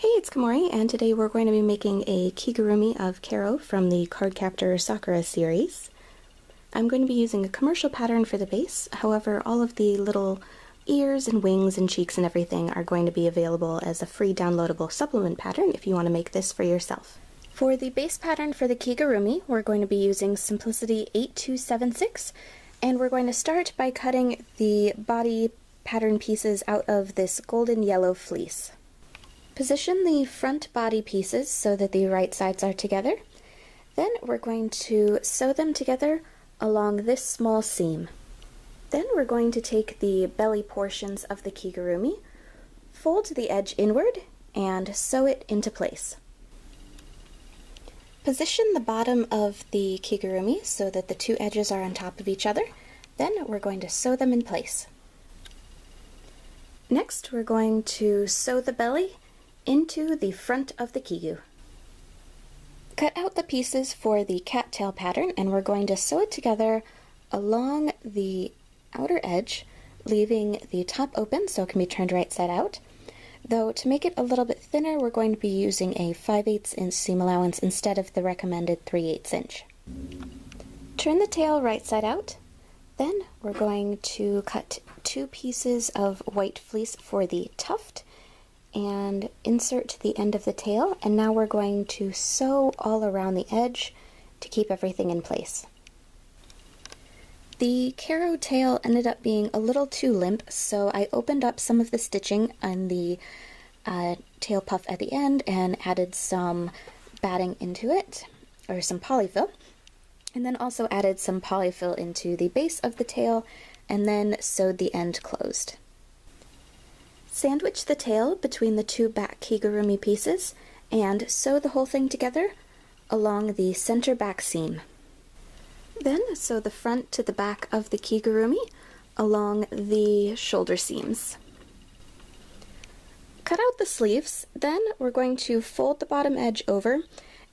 Hey, it's Komori, and today we're going to be making a Kigurumi of Kero from the Cardcaptor Sakura series. I'm going to be using a commercial pattern for the base, however all of the little ears and wings and cheeks and everything are going to be available as a free downloadable supplement pattern if you want to make this for yourself. For the base pattern for the Kigurumi, we're going to be using Simplicity 8276, and we're going to start by cutting the body pattern pieces out of this golden yellow fleece. Position the front body pieces so that the right sides are together. Then we're going to sew them together along this small seam. Then we're going to take the belly portions of the Kigurumi, fold the edge inward, and sew it into place. Position the bottom of the Kigurumi so that the two edges are on top of each other. Then we're going to sew them in place. Next, we're going to sew the belly into the front of the Kigu. Cut out the pieces for the cattail pattern, and we're going to sew it together along the outer edge, leaving the top open so it can be turned right side out. Though to make it a little bit thinner, we're going to be using a 5/8 inch seam allowance instead of the recommended 3/8 inch. Turn the tail right side out. Then we're going to cut two pieces of white fleece for the tuft and insert the end of the tail, and now we're going to sew all around the edge to keep everything in place. The Kero tail ended up being a little too limp, so I opened up some of the stitching on the tail puff at the end and added some batting into it, or some polyfill, and then also added some polyfill into the base of the tail and then sewed the end closed. Sandwich the tail between the two back Kigurumi pieces and sew the whole thing together along the center back seam. Then sew the front to the back of the Kigurumi along the shoulder seams. Cut out the sleeves, then we're going to fold the bottom edge over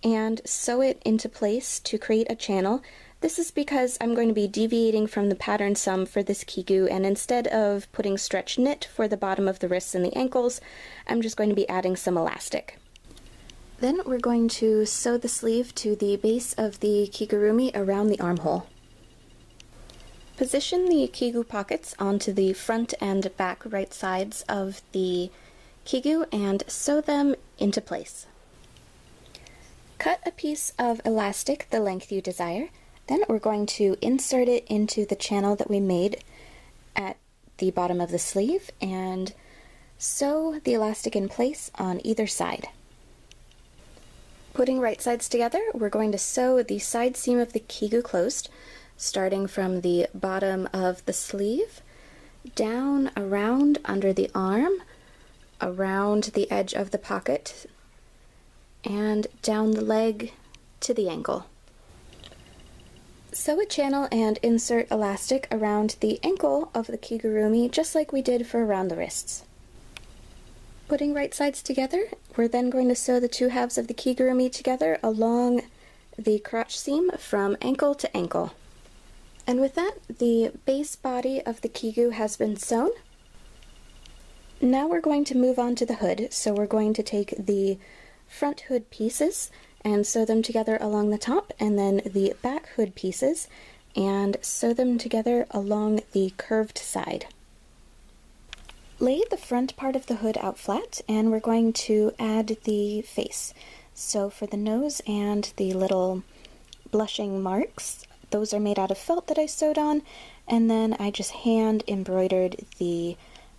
and sew it into place to create a channel. This is because I'm going to be deviating from the pattern some for this Kigu, and instead of putting stretch knit for the bottom of the wrists and the ankles, I'm just going to be adding some elastic. Then we're going to sew the sleeve to the base of the Kigurumi around the armhole. Position the Kigu pockets onto the front and back right sides of the Kigu and sew them into place. Cut a piece of elastic the length you desire. Then we're going to insert it into the channel that we made at the bottom of the sleeve and sew the elastic in place on either side. Putting right sides together, we're going to sew the side seam of the Kigu closed, starting from the bottom of the sleeve, down around under the arm, around the edge of the pocket, and down the leg to the ankle. Sew a channel and insert elastic around the ankle of the Kigurumi just like we did for around the wrists. Putting right sides together, we're then going to sew the two halves of the Kigurumi together along the crotch seam from ankle to ankle. And with that, the base body of the Kigu has been sewn. Now we're going to move on to the hood, so we're going to take the front hood pieces and sew them together along the top, and then the back hood pieces and sew them together along the curved side. Lay the front part of the hood out flat, and we're going to add the face. So for the nose and the little blushing marks, those are made out of felt that I sewed on, and then I just hand embroidered the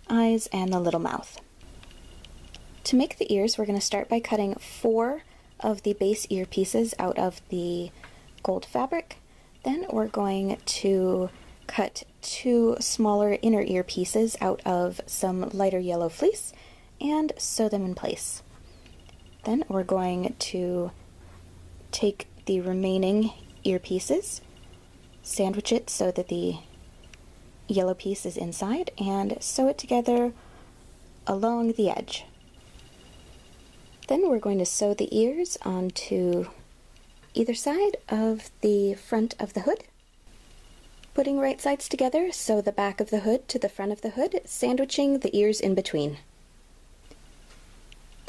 eyes and the little mouth. To make the ears, we're going to start by cutting 4 of the base ear pieces out of the gold fabric. Then we're going to cut 2 smaller inner ear pieces out of some lighter yellow fleece and sew them in place. Then we're going to take the remaining ear pieces, sandwich it so that the yellow piece is inside, and sew it together along the edge. Then we're going to sew the ears onto either side of the front of the hood. Putting right sides together, sew the back of the hood to the front of the hood, sandwiching the ears in between.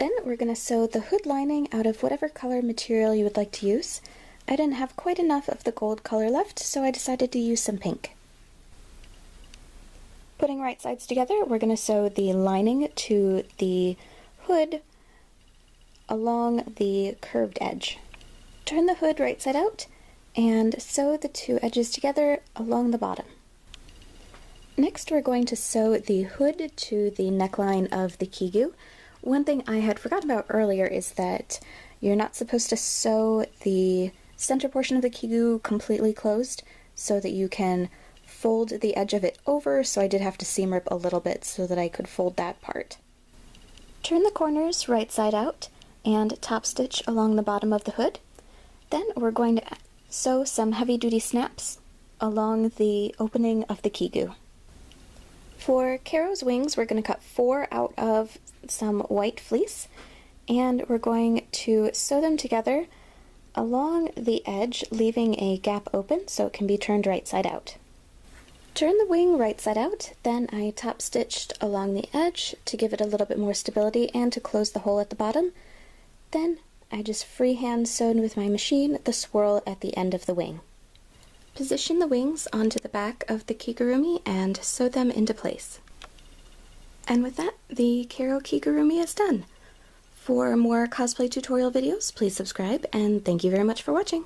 Then Then we're going to sew the hood lining out of whatever color material you would like to use. I didn't have quite enough of the gold color left, so I decided to use some pink. Putting right sides together, we're going to sew the lining to the hood along the curved edge. Turn the hood right side out and sew the two edges together along the bottom. Next, we're going to sew the hood to the neckline of the kigu. One thing I had forgotten about earlier is that you're not supposed to sew the center portion of the kigu completely closed so that you can fold the edge of it over, so I did have to seam rip a little bit so that I could fold that part. Turn the corners right side out and top stitch along the bottom of the hood. Then we're going to sew some heavy-duty snaps along the opening of the kigu. For Kero's wings, we're going to cut 4 out of some white fleece, and we're going to sew them together along the edge, leaving a gap open so it can be turned right side out. Turn the wing right side out, then I top stitched along the edge to give it a little bit more stability and to close the hole at the bottom. Then I just freehand sewed with my machine the swirl at the end of the wing. Position the wings onto the back of the kigurumi and sew them into place. And with that, the Kero kigurumi is done. For more cosplay tutorial videos, please subscribe, and thank you very much for watching.